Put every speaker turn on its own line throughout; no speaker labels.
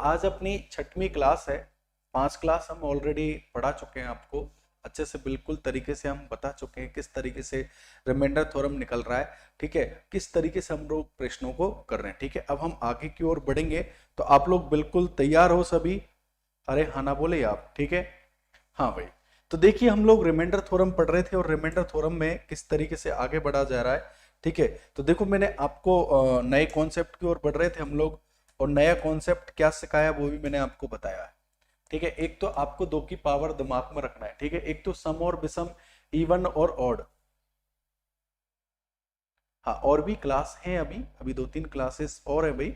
आज अपनी 6वीं क्लास है। 5 क्लास हम ऑलरेडी पढ़ा चुके हैं, आपको अच्छे से बिल्कुल तरीके से हम बता चुके हैं किस तरीके से रिमाइंडर थ्योरम निकल रहा है। ठीक है, किस तरीके से हम लोग प्रश्नों को कर रहे हैं। ठीक है, अब हम आगे की ओर बढ़ेंगे, तो आप लोग बिल्कुल तैयार हो सभी? अरे हाँ ना बोले आप? ठीक है, हाँ भाई। तो देखिए, हम लोग रिमाइंडर थ्योरम पढ़ रहे थे और रिमाइंडर थ्योरम में किस तरीके से आगे बढ़ा जा रहा है। ठीक है, तो देखो मैंने आपको नए कॉन्सेप्ट की ओर बढ़ रहे थे हम लोग, और नया कॉन्सेप्ट क्या सिखाया वो भी मैंने आपको बताया है। ठीक है, एक तो आपको दो की पावर दिमाग में रखना है। ठीक है, एक तो सम और विषम, इवन और ऑड। हाँ, और भी क्लास हैं, अभी अभी 2-3 क्लासेस और है भाई।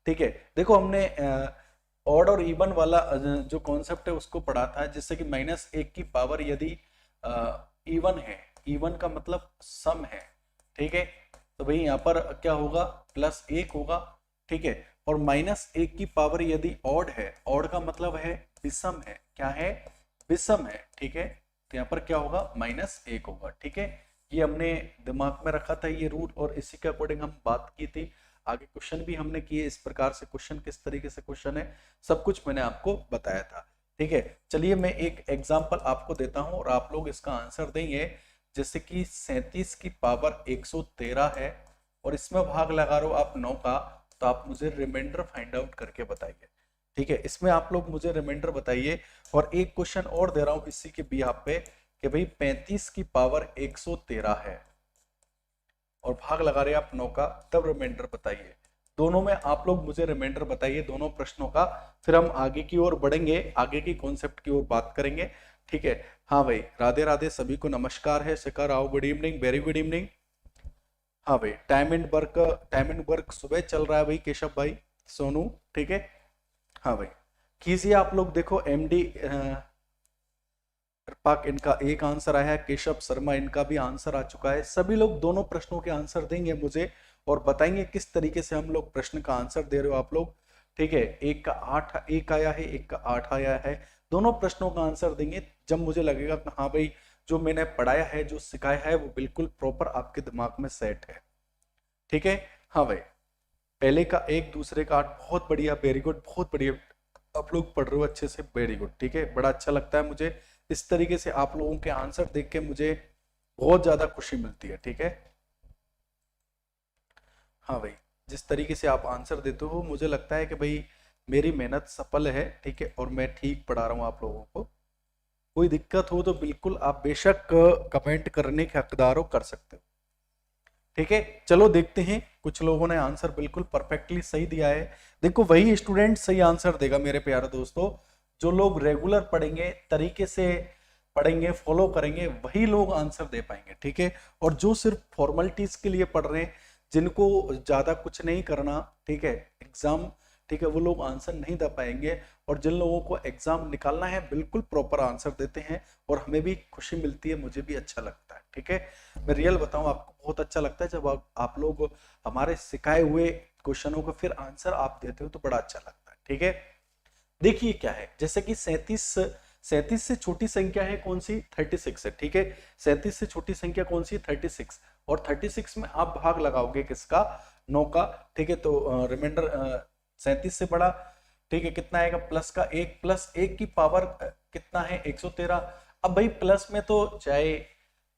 ठीक है, देखो हमने ऑड और इवन वाला जो कॉन्सेप्ट है उसको पढ़ा था, जिससे कि -1 की पावर यदि इवन है, इवन का मतलब सम है। ठीक है, तो भाई यहाँ पर क्या होगा, +1 होगा। ठीक है, और -1 की पावर यदि ऑड है, ऑड का मतलब है विषम है। क्या है? विषम है। ठीक है, तो यहाँ पर क्या होगा, -1 होगा। ठीक है, ये हमने दिमाग में रखा था ये रूल, और इसी के अकॉर्डिंग हम बात की थी। आगे क्वेश्चन भी हमने किए इस प्रकार से, क्वेश्चन किस तरीके से क्वेश्चन है सब कुछ मैंने आपको बताया था। ठीक है, चलिए मैं एक एग्जांपल आपको देता हूं और आप लोग इसका आंसर देंगे। जैसे कि 37 की पावर 113 है और इसमें भाग लगा रहे हो आप 9 का, तो आप मुझे रिमाइंडर फाइंड आउट करके बताइए। ठीक है, इसमें आप लोग मुझे रिमाइंडर बताइए। और एक क्वेश्चन और दे रहा हूं इसी के बिहाफ पे कि भाई 35 की पावर 113 है और भाग लगा रहे आप 9 का, तब रिमाइंडर बताइए। दोनों में आप लोग मुझे रिमाइंडर बताइए दोनों प्रश्नों का, फिर हम आगे की ओर बढ़ेंगे, आगे की कॉन्सेप्ट की ओर बात करेंगे। ठीक है, हाँ भाई, राधे राधे सभी को नमस्कार है, शिखर आओ, good evening, very good evening. हाँ भाई, टाइम एंड वर्क सुबह चल रहा है भाई, केशव भाई, सोनू। ठीक है, हाँ भाई, कीजिए आप लोग। देखो एमडी कृपाक, इनका एक आंसर आया है, केशव शर्मा इनका भी आंसर आ चुका है। सभी लोग दोनों प्रश्नों के आंसर देंगे मुझे और बताएंगे किस तरीके से हम लोग प्रश्न का आंसर दे रहे हो आप लोग। ठीक है, एक का 8 एक आया है, एक का 8 आया है। दोनों प्रश्नों का आंसर देंगे जब मुझे लगेगा कि हाँ भाई, जो मैंने पढ़ाया है, जो सिखाया है, वो बिल्कुल प्रॉपर आपके दिमाग में सेट है। ठीक है, हाँ भाई, पहले का 1, दूसरे का 8, बहुत बढ़िया, वेरी गुड, बहुत बढ़िया। आप लोग पढ़ रहे हो अच्छे से, वेरी गुड। ठीक है, बड़ा अच्छा लगता है मुझे इस तरीके से आप लोगों के आंसर देख के, मुझे बहुत ज्यादा खुशी मिलती है। ठीक है, हाँ भाई, जिस तरीके से आप आंसर देते हो मुझे लगता है कि भाई मेरी मेहनत सफल है। ठीक है, और मैं ठीक पढ़ा रहा हूँ आप लोगों को। कोई दिक्कत हो तो बिल्कुल आप बेशक कमेंट करने के हकदार हो, कर सकते हो। ठीक है, चलो देखते हैं, कुछ लोगों ने आंसर बिल्कुल परफेक्टली सही दिया है। देखो, वही स्टूडेंट सही आंसर देगा मेरे प्यारे दोस्तों, जो लोग रेगुलर पढ़ेंगे, तरीके से पढ़ेंगे, फॉलो करेंगे, वही लोग आंसर दे पाएंगे। ठीक है, और जो सिर्फ फॉर्मेलिटीज के लिए पढ़ रहे हैं, जिनको ज्यादा कुछ नहीं करना, ठीक है, एग्जाम, ठीक है, वो लोग आंसर नहीं दे पाएंगे। और जिन लोगों को एग्जाम निकालना है, बिल्कुल प्रॉपर आंसर देते हैं और हमें भी खुशी मिलती है, मुझे भी अच्छा लगता है। ठीक है, मैं रियल बताऊं, आपको बहुत अच्छा लगता है जब आप लोग हमारे सिखाए हुए क्वेश्चनों को फिर आंसर आप देते हो, तो बड़ा अच्छा लगता है। ठीक है, देखिए क्या है, जैसे कि 37 से छोटी संख्या है कौन सी? 36 है। ठीक है, 37 से छोटी संख्या कौन सी? 36। और 36 में आप भाग लगाओगे किसका? 9 का। ठीक है, तो रिमाइंडर 37 से बड़ा, ठीक है, कितना आएगा? प्लस का 1, प्लस 1 की पावर कितना है? 113। अब भाई प्लस में तो चाहे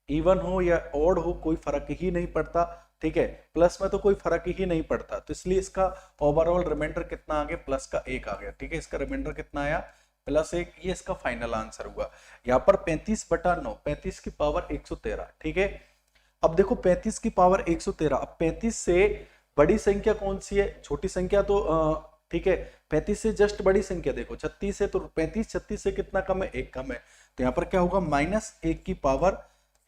इवन हो या ऑड हो, कोई फर्क ही नहीं पड़ता। ठीक है, प्लस में तो कोई फर्क ही नहीं पड़ता, तो इसलिए इसका ओवरऑल रिमाइंडर कितना आ गया? प्लस का 1 आ गया। ठीक है, इसका रिमाइंडर कितना आया? +1। ये इसका फाइनल आंसर हुआ। यहाँ पर 35/9, 35 की पावर 113। ठीक है, अब देखो 35 की पावर 113, अब 35 से बड़ी संख्या कौन सी है? छोटी संख्या तो ठीक है, 35 से जस्ट बड़ी संख्या देखो 36 है, तो 35 36 से कितना कम है? 1 कम है। तो यहाँ पर क्या होगा? -1 की पावर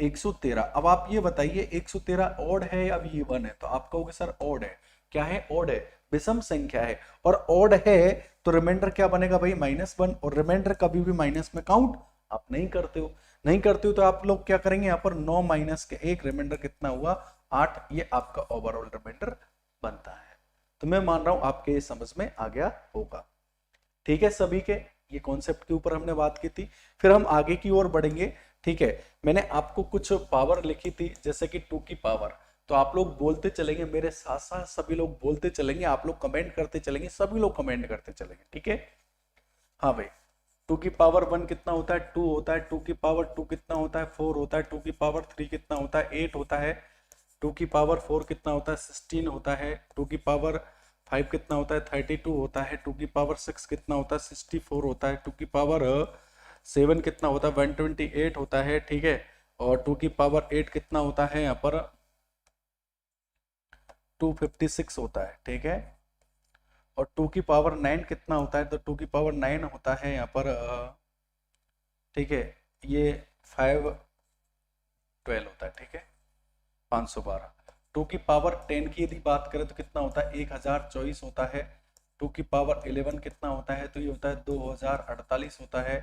113। अब आप ये बताइए, 113 ऑड है या इवन है? तो आप कहोगे सर ऑड है। क्या है? ऑड है, विषम संख्या है। और ऑड है तो रिमाइंडर क्या बनेगा भाई? -1। और रिमाइंडर कभी भी माइनस में काउंट आप नहीं करते हो, नहीं करते हो, तो आप लोग क्या करेंगे? यहाँ पर 9 माइनस के 1, रिमाइंडर कितना हुआ? 8। ये आपका ओवरऑल रिमाइंडर बनता है। तो मैं मान रहा हूं आपके ये समझ में आ गया होगा। ठीक है, सभी के ये कॉन्सेप्ट के ऊपर हमने बात की थी, फिर हम आगे की ओर बढ़ेंगे। ठीक है, मैंने आपको कुछ पावर लिखी थी, जैसे कि 2 की पावर, तो आप लोग बोलते चलेंगे मेरे साथ साथ, सभी लोग बोलते चलेंगे, आप लोग कमेंट करते चलेंगे, सभी लोग कमेंट करते चलेंगे, ठीक है। हाँ भाई, 2 की पावर 1 कितना होता है, 2 होता है। 2 की पावर 2 कितना होता है, 4 होता है। 2 की पावर 3 कितना होता है, 8 होता है। 2 की पावर 4 कितना होता है, 16 होता है। 2 की पावर 5 कितना होता है, 32 होता है। 2 की पावर 6 कितना होता है, 64 होता है। 2 की पावर 7 कितना होता है, 128 होता है, ठीक है। और 2 की पावर 8 कितना होता है यहाँ पर, 256 होता है, ठीक है। और 2 की पावर 9 कितना होता है, तो 2 की पावर 9 होता है यहाँ पर, ठीक है, ये 512 होता है, ठीक है, 512। 2 की पावर 10 की यदि बात करें तो कितना होता है, 1024 होता है। 2 की पावर 11 कितना होता है, तो ये होता है 2048 होता है।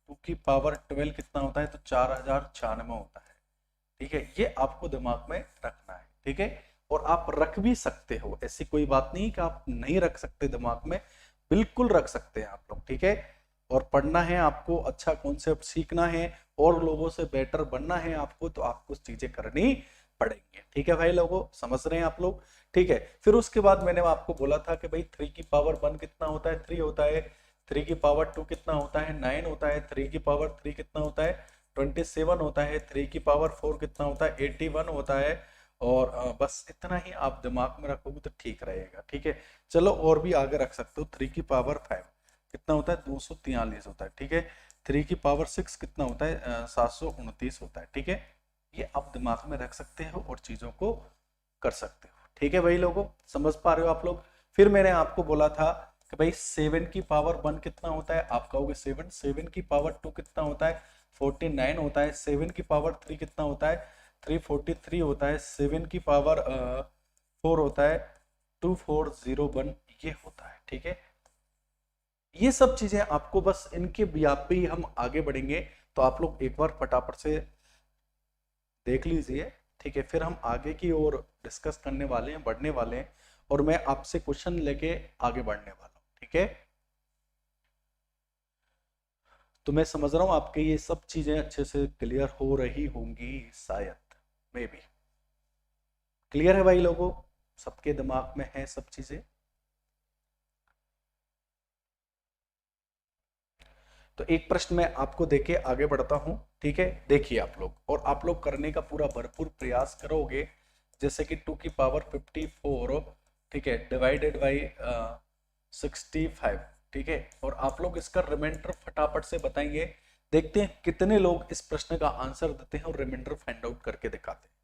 2 की पावर 12 कितना होता है, तो 4096 होता है, ठीक है। ये आपको दिमाग में रखना है, ठीक है। और आप रख भी सकते हो, ऐसी कोई बात नहीं कि आप नहीं रख सकते दिमाग में, बिल्कुल रख सकते हैं आप लोग, ठीक है। और पढ़ना है आपको, अच्छा कॉन्सेप्ट सीखना है और लोगों से बेटर बनना है आपको, तो आपको चीजें करनी पड़ेंगे, ठीक है भाई लोगों, समझ रहे हैं आप लोग, ठीक है। फिर उसके बाद मैंने आपको बोला था कि भाई 3 की पावर 1 कितना होता है, 3 होता है। 3 की पावर 2 कितना होता है, 9 होता है। 3 की पावर 3 कितना होता है, 27 होता है। 3 की पावर 4 कितना होता है, 81 होता है। और बस इतना ही आप दिमाग में रखोगे तो ठीक रहेगा, ठीक है। चलो और भी आगे रख सकते हो। 3 की पावर 5 कितना होता है, 243 होता है, ठीक है। 3 की पावर 6 कितना होता है, 729 होता है, ठीक है। ये आप दिमाग में रख सकते हो और चीजों को कर सकते हो, ठीक है भाई लोगों, समझ पा रहे हो आप लोग। फिर मैंने आपको बोला था कि भाई 7 की पावर 1 कितना होता है, आप कहोगे 7। 7 की पावर 2 कितना होता है, 49 होता है। 7 की पावर 3 कितना होता है, 343 होता है। 7 की पावर 4 होता है, 2401 ये होता है, ठीक है। ये सब चीजें आपको बस इनके व्याप पे ही हम आगे बढ़ेंगे, तो आप लोग एक बार फटाफट से देख लीजिए, ठीक है। फिर हम आगे की ओर डिस्कस करने वाले हैं, बढ़ने वाले हैं, और मैं आपसे क्वेश्चन लेके आगे बढ़ने वाला हूं, ठीक है। तो मैं समझ रहा हूं आपके ये सब चीजें अच्छे से क्लियर हो रही होंगी, शायद मे बी क्लियर है भाई लोगों, सबके दिमाग में है सब चीजें। तो एक प्रश्न मैं आपको देके आगे बढ़ता हूं, ठीक है। देखिए आप लोग, और आप लोग करने का पूरा भरपूर प्रयास करोगे, जैसे कि 2 की पावर 54, ठीक है, डिवाइडेड बाई 65, ठीक है। और आप लोग इसका रिमाइंडर फटाफट से बताएंगे, देखते हैं कितने लोग इस प्रश्न का आंसर देते हैं और रिमाइंडर फाइंड आउट करके दिखाते हैं।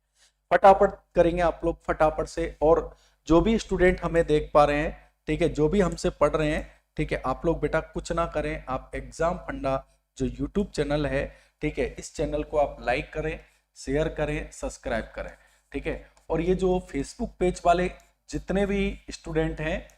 फटाफट करेंगे आप लोग, फटाफट से। और जो भी स्टूडेंट हमें देख पा रहे हैं, ठीक है, जो भी हमसे पढ़ रहे हैं, ठीक है, आप लोग बेटा कुछ ना करें, आप एग्जाम फंडा जो यूट्यूब चैनल है, ठीक है, इस चैनल को आप लाइक करें, शेयर करें, सब्सक्राइब करें, ठीक है। और ये जो फेसबुक पेज वाले जितने भी स्टूडेंट हैं,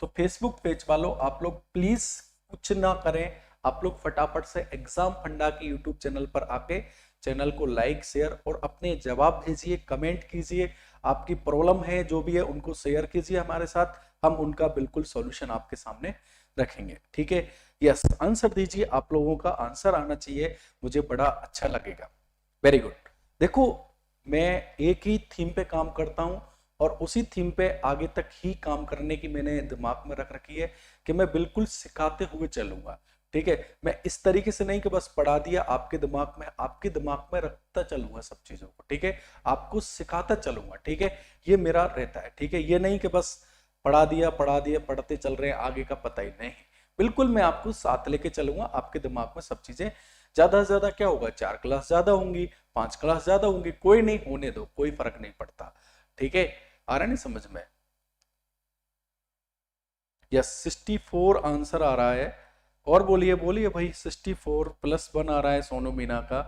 तो फेसबुक पेज वालों आप लोग प्लीज कुछ ना करें, आप लोग फटाफट से एग्जाम फंडा की यूट्यूब चैनल पर आके चैनल को लाइक शेयर और अपने जवाब भेजिए, कमेंट कीजिए, आपकी प्रॉब्लम है जो भी है उनको शेयर कीजिए हमारे साथ, हम उनका बिल्कुल सॉल्यूशन आपके सामने रखेंगे, ठीक है। यस, आंसर दीजिए, आप लोगों का आंसर आना चाहिए, मुझे बड़ा अच्छा लगेगा। Very good. देखो, मैं एक ही थीम पे काम करता हूं और उसी थीम पे आगे तक ही काम करने की मैंने दिमाग में रख रखी है कि मैं बिल्कुल सिखाते हुए चलूंगा, ठीक है। मैं इस तरीके से नहीं कि बस पढ़ा दिया, आपके दिमाग में रखता चलूंगा सब चीजों को, ठीक है, आपको सिखाता चलूंगा, ठीक है। ये मेरा रहता है, ठीक है। ये नहीं कि बस पढ़ा दिया पढ़ते चल रहे हैं, आगे का पता ही नहीं, बिल्कुल मैं आपको साथ लेके चलूंगा, आपके दिमाग में सब चीजें ज्यादा से ज्यादा क्या होगा, 4 क्लास ज्यादा होंगी, 5 क्लास ज्यादा होंगी, कोई नहीं, होने दो, कोई फर्क नहीं पड़ता, ठीक है। आ रहा नहीं समझ में? यस, 64 आंसर आ रहा है। और बोलिए बोलिए भाई, 64 +1 आ रहा है सोनू मीना का,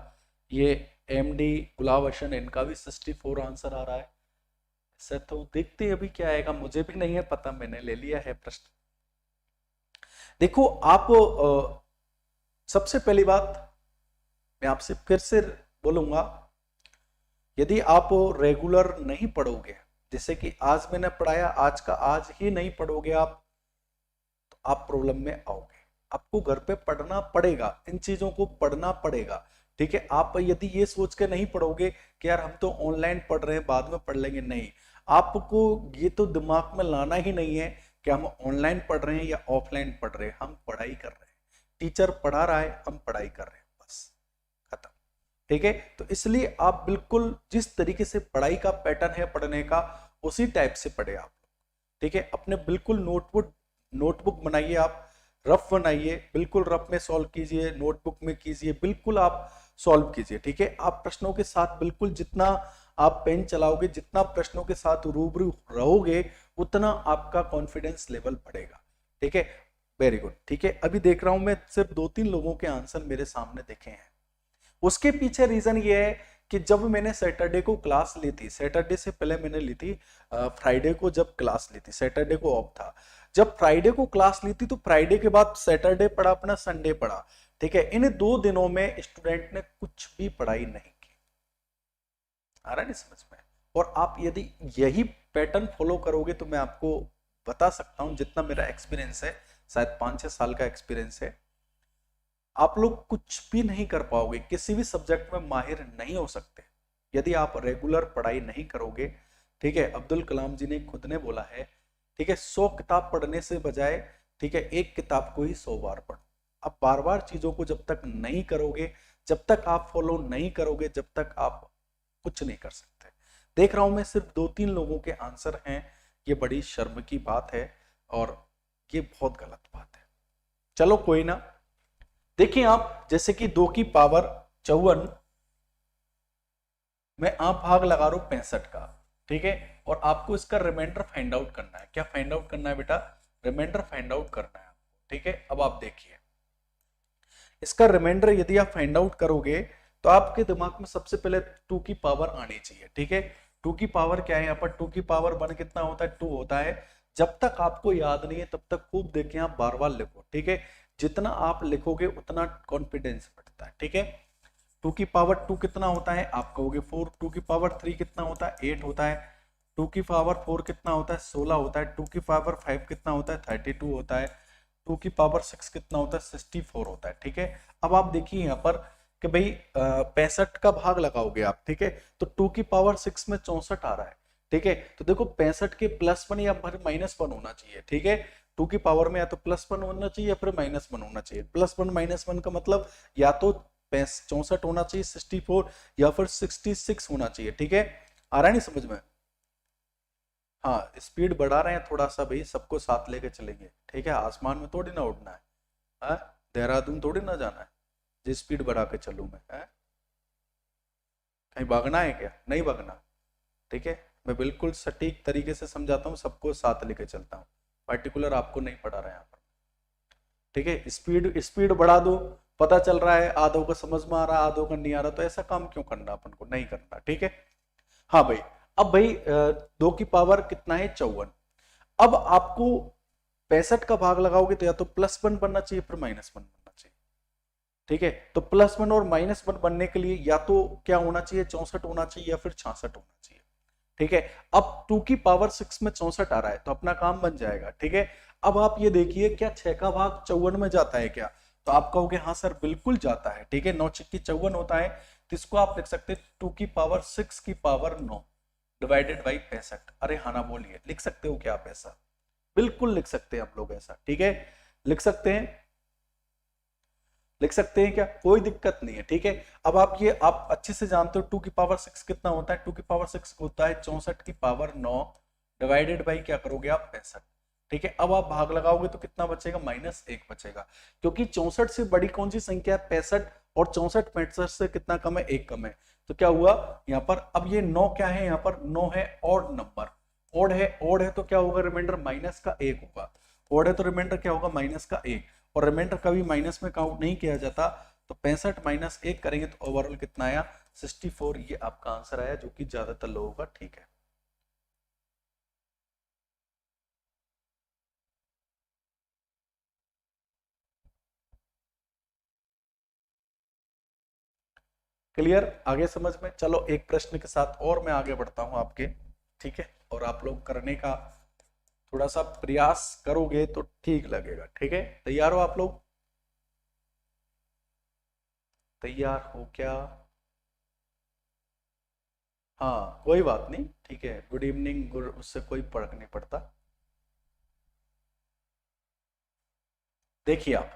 ये MD गुलाबशन, इनका भी 64 आंसर आ रहा है। सर तो देखते हैं अभी क्या आएगा, मुझे भी नहीं है पता, मैंने ले लिया है प्रश्न। देखो आप, सबसे पहली बात मैं आपसे फिर से बोलूंगा, यदि आप रेगुलर नहीं पढ़ोगे, जैसे कि आज मैंने पढ़ाया, आज का आज ही नहीं पढ़ोगे आप, आप प्रॉब्लम में आओगे। आपको घर पे पढ़ना पड़ेगा, इन चीजों को पढ़ना पड़ेगा, ठीक है, आप यदि ये सोच के नहीं पढ़ोगे कि यार हम तो ऑनलाइन पढ़ रहे हैं बाद में पढ़ लेंगे, नहीं, आपको ये तो दिमाग में लाना ही नहीं है कि हम ऑनलाइन पढ़ रहे हैं या ऑफलाइन पढ़ रहे हैं, हम पढ़ाई कर रहे हैं, टीचर पढ़ा रहा है, हम पढ़ाई कर रहे हैं, बस खत्म। ठीक है, तो इसलिए आप बिल्कुल जिस तरीके से पढ़ाई का पैटर्न है पढ़ने का उसी टाइप से पढ़े आप। ठीक है, अपने बिल्कुल नोटबुक बनाइए, आप रफ बनाइए, बिल्कुल रफ में सॉल्व कीजिए, नोटबुक में कीजिए, बिल्कुल आप सॉल्व कीजिए। ठीक है, आप प्रश्नों के साथ बिल्कुल जितना आप पेन चलाओगे, जितना प्रश्नों के साथ रूबरू रहोगे, उतना आपका कॉन्फिडेंस लेवल बढ़ेगा। ठीक है, वेरी गुड। ठीक है, अभी देख रहा हूं मैं सिर्फ 2-3 लोगों के आंसर मेरे सामने देखे हैं। उसके पीछे रीजन ये है कि जब मैंने सैटरडे को क्लास ली थी, सैटरडे से पहले मैंने ली थी फ्राइडे को जब क्लास ली थी, सैटरडे को ऑफ था, जब फ्राइडे को क्लास ली थी तो फ्राइडे के बाद सैटरडे पढ़ा, अपना संडे पढ़ा। ठीक है, इन 2 दिनों में स्टूडेंट ने कुछ भी पढ़ाई नहीं की। आ रहा है नहीं समझ में? और आप यदि यही पैटर्न फॉलो करोगे तो मैं आपको बता सकता हूं, जितना मेरा एक्सपीरियंस है, शायद 5-6 साल का एक्सपीरियंस है, आप लोग कुछ भी नहीं कर पाओगे, किसी भी सब्जेक्ट में माहिर नहीं हो सकते यदि आप रेगुलर पढ़ाई नहीं करोगे। ठीक है, अब्दुल कलाम जी ने खुद ने बोला है, ठीक है, 100 किताब पढ़ने से बजाय, ठीक है, एक किताब को ही 100 बार पढ़ो। आप बार बार चीजों को जब तक नहीं करोगे, जब तक आप फॉलो नहीं करोगे, जब तक आप कुछ नहीं कर सकते। देख रहा हूं मैं सिर्फ 2-3 लोगों के आंसर हैं, ये बड़ी शर्म की बात है और ये बहुत गलत बात है। चलो कोई ना, देखिए आप, जैसे कि 2 की पावर 54 में आप भाग लगा रहा हूं 65 का। ठीक है, और आपको इसका रिमाइंडर फाइंड आउट करना है। क्या फाइंड आउट करना है बेटा? रिमाइंडर फाइंड आउट करना है आपको। ठीक है, अब आप देखिए इसका रिमाइंडर यदि आप फाइंड आउट करोगे तो आपके दिमाग में सबसे पहले 2 की पावर आनी चाहिए। ठीक है, 2 की पावर क्या है? यहाँ पर 2 की पावर 1 कितना होता है? 2 होता है। जब तक आपको याद नहीं है तब तक खूब देखें, आप बार बार लिखो। ठीक है, जितना आप लिखोगे उतना कॉन्फिडेंस बढ़ता है। ठीक है, 2 की पावर 2 कितना होता है? आप कहोगे 4। 2 की पावर 3 कितना होता है? 8 होता है। 2 की पावर 4 कितना होता है? 16 होता है। 2 की पावर 5 कितना होता है? 32 होता है। 2 की पावर 6 कितना होता है? 64 होता है। ठीक है, अब आप देखिए यहाँ पर कि भाई 65 का भाग लगाओगे आप। ठीक है, तो 2 की पावर 6 में 64 आ रहा है। ठीक है, तो देखो 65 के +1 या फिर -1 होना चाहिए। ठीक है, 2 की पावर में या तो +1 होना चाहिए या फिर -1 होना चाहिए। +1 -1 का मतलब या तो 64 होना चाहिए, 64 या फिर 66 होना चाहिए। ठीक है, आ रहा है नहीं समझ में? हाँ, स्पीड बढ़ा रहे हैं थोड़ा सा भाई, सबको साथ लेके चलेंगे। ठीक है, आसमान में थोड़ी ना उड़ना है, हाँ? देहरादून थोड़ी ना जाना है जो स्पीड बढ़ा के चलूं मैं, है? कहीं भागना है क्या? नहीं भागना। ठीक है, मैं बिल्कुल सटीक तरीके से समझाता हूँ, सबको साथ लेके चलता हूँ, पर्टिकुलर आपको नहीं पढ़ा रहा है यहाँ पर। ठीक है, स्पीड स्पीड बढ़ा दो, पता चल रहा है आधों को समझ में आ रहा है आधों को नहीं आ रहा, तो ऐसा काम क्यों करना, अपन को नहीं करना। ठीक है, हाँ भाई, अब भाई 2 की पावर कितना है? 54। अब आपको 65 का भाग लगाओगे तो या तो +1 बनना चाहिए फिर -1 बनना चाहिए। ठीक है, तो +1 और -1 बनने के लिए या तो क्या होना चाहिए? 64 होना चाहिए या फिर 66 होना चाहिए। ठीक है, अब 2 की पावर 6 में 64 आ रहा है तो अपना काम बन जाएगा। ठीक है, अब आप ये देखिए, क्या 6 का भाग 54 में जाता है क्या? तो आप कहोगे हाँ सर बिल्कुल जाता है। ठीक है, 9 छक्की 54 होता है, तो इसको आप लिख सकते हैं 2 की पावर 6 की पावर 9 डिवाइडेड बाई 65। अरे हाँ ना बोलिए, लिख सकते हो क्या आप ऐसा? बिल्कुल लिख सकते हैं हम लोग ऐसा। ठीक है, लिख सकते हैं, लिख सकते हैं क्या? कोई दिक्कत नहीं है। ठीक है, अब आप अच्छे से जानते हो 2 की पावर 6 कितना होता है? 2 की पावर 6 होता है 64 की पावर 9 डिवाइडेड बाई क्या करोगे आप? 65। ठीक है, अब आप भाग लगाओगे तो कितना बचेगा? -1 बचेगा, क्योंकि 64 से बड़ी कौन सी संख्या है? 65, और 64 65 से कितना कम है? 1 कम है। तो क्या हुआ यहाँ पर? अब ये 9 क्या है? यहाँ पर 9 है ऑड नंबर, ऑड है, ऑड है तो क्या होगा? रिमाइंडर -1 होगा। ऑड है तो रिमाइंडर क्या होगा? -1, और रिमाइंडर कभी माइनस में काउंट नहीं किया जाता, तो 65 - 1 करेंगे तो ओवरऑल कितना आया? 64। ये आपका आंसर आया, जो कि ज्यादातर लोगों का ठीक है। क्लियर? आगे समझ में? चलो एक प्रश्न के साथ और मैं आगे बढ़ता हूं आपके। ठीक है, और आप लोग करने का थोड़ा सा प्रयास करोगे तो ठीक लगेगा। ठीक है, तैयार हो आप लोग? तैयार हो क्या? हाँ कोई बात नहीं, ठीक है, गुड इवनिंग, गुड, उससे कोई फर्क नहीं पड़ता। देखिए आप,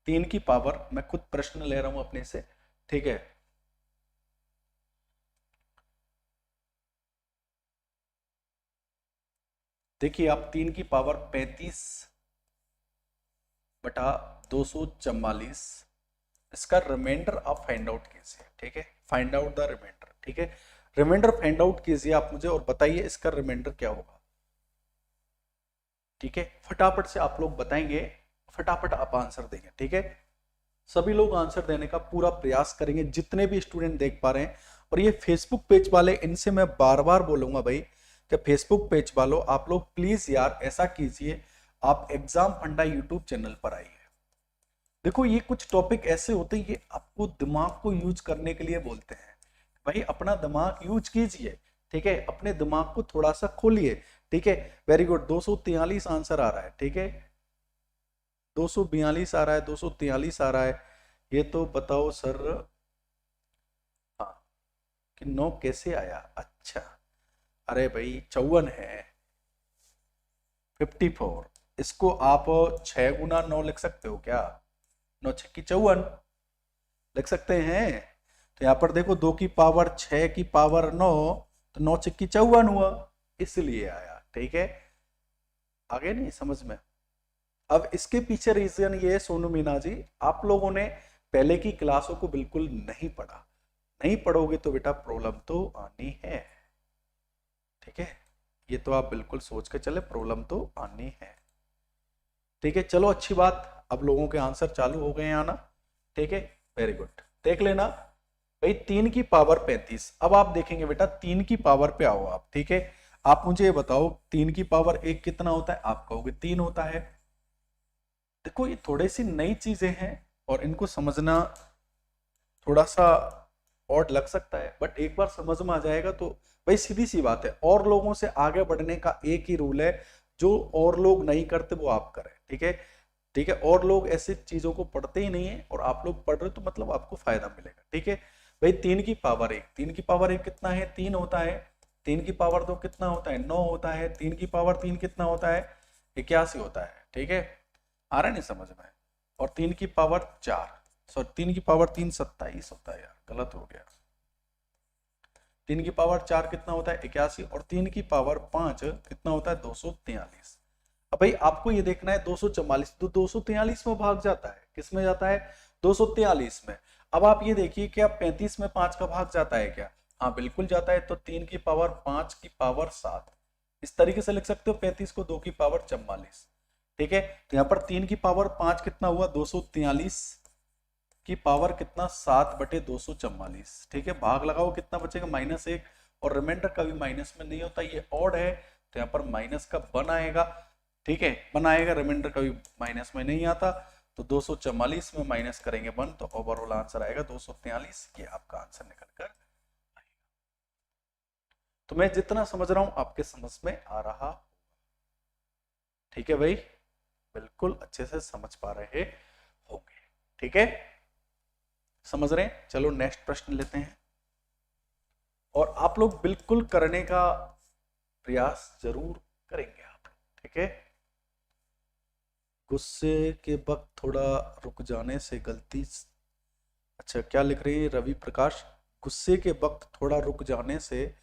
3 की पावर, मैं खुद प्रश्न ले रहा हूं अपने से, ठीक है। देखिए आप, 3 की पावर 35 बटा 244, इसका रिमाइंडर आप फाइंड आउट कीजिए, ठीक है, फाइंड आउट द रिमाइंडर, ठीक है। रिमाइंडर फाइंड आउट कीजिए आप मुझे और बताइए इसका रिमाइंडर क्या होगा, ठीक है। फटाफट से आप लोग बताएंगे, फटाफट आप आंसर देंगे, ठीक है। सभी लोग आंसर देने का पूरा प्रयास करेंगे, जितने भी स्टूडेंट देख पा रहे हैं। और ये फेसबुक पेज वाले, इनसे मैं बार बार बोलूंगा भाई कि फेसबुक पेज वालों आप लोग प्लीज यार ऐसा कीजिए, आप एग्जाम फंडा यूट्यूब चैनल पर आइए। देखो ये कुछ टॉपिक ऐसे होते हैं, ये आपको दिमाग को यूज करने के लिए बोलते हैं। भाई अपना दिमाग यूज कीजिए, ठीक है, अपने दिमाग को थोड़ा सा खोलिए, ठीक है। वेरी गुड, 243 आंसर आ रहा है, ठीक है, 242 आ रहा है, 243 आ रहा है। ये तो बताओ सर, हाँ, कि 9 कैसे आया? अच्छा, अरे भाई 54 है, 54। इसको आप 6 गुना 9 लिख सकते हो क्या? 9 6 54 लिख सकते हैं। तो यहाँ पर देखो, 2 की पावर 6 की पावर 9, तो 9 6 54 हुआ, इसलिए आया, ठीक है। आगे नहीं समझ में? अब इसके पीछे रीजन ये है सोनू मीना जी, आप लोगों ने पहले की क्लासों को बिल्कुल नहीं पढ़ा, नहीं पढ़ोगे तो बेटा प्रॉब्लम तो आनी है, ठीक है। ये तो आप बिल्कुल सोच के चले, प्रॉब्लम तो आनी है, ठीक है। चलो अच्छी बात, अब लोगों के आंसर चालू हो गए हैं आना, ठीक है, वेरी गुड। देख लेना भाई, 3 की पावर 35। अब आप देखेंगे बेटा, 3 की पावर पे आओ आप, ठीक है। आप मुझे ये बताओ, 3 की पावर 1 कितना होता है? आप कहोगे 3 होता है। देखो ये थोड़ी सी नई चीजें हैं और इनको समझना थोड़ा सा ऑड लग सकता है, बट एक बार समझ में आ जाएगा तो भाई सीधी सी बात है। और लोगों से आगे बढ़ने का एक ही रूल है, जो और लोग नहीं करते वो आप करें, ठीक है, ठीक है। और लोग ऐसी चीजों को पढ़ते ही नहीं है और आप लोग पढ़ रहे हो, तो मतलब आपको फायदा मिलेगा, ठीक है। भाई 3 की पावर 1, 3 की पावर 1 कितना है? 3 होता है। 3 की पावर 2 कितना होता है? 9 होता है। 3 की पावर 3 कितना होता है? 81 होता है, ठीक है। आ रहा है नहीं समझ में? और 3 की पावर 4, सॉरी 3 की पावर 3 27 होता है, यार गलत हो गया। 3 की पावर 4 कितना होता है? 81। और 3 की पावर 5 कितना होता है? 243। अब भाई आपको ये देखना है 244, तो 243 में भाग जाता है, किस में जाता है? 243 में। अब आप ये देखिए, क्या 35 में 5 का भाग जाता है क्या? हाँ बिल्कुल जाता है। तो 3 की पावर 5 की पावर 7, इस तरीके से लिख सकते हो 35 को, 2 की पावर 44, ठीक है। तो यहाँ पर 3 की पावर 5 कितना हुआ? 243 की पावर कितना? 7/244, ठीक है। भाग लगाओ, कितना बचेगा? -1। और रिमाइंडर कभी माइनस में नहीं होता, ये ऑड है, तो यहाँ पर माइनस का 1 आएगा, ठीक है, 1 आएगा, रिमाइंडर कभी माइनस में नहीं आता। तो 244 में माइनस करेंगे 1, तो ओवरऑल आंसर आएगा 243। ये आपका आंसर निकल कर आएगा। तो मैं जितना समझ रहा हूं आपके समझ में आ रहा, ठीक है भाई, बिल्कुल अच्छे से समझ पा रहे होंगे, ठीक है, समझ रहे हैं। चलो नेक्स्ट प्रश्न लेते हैं, और आप लोग बिल्कुल करने का प्रयास जरूर करेंगे आप, ठीक है। गुस्से के वक्त थोड़ा रुक जाने से गलती, अच्छा क्या लिख रही है रवि प्रकाश? गुस्से के वक्त थोड़ा रुक जाने से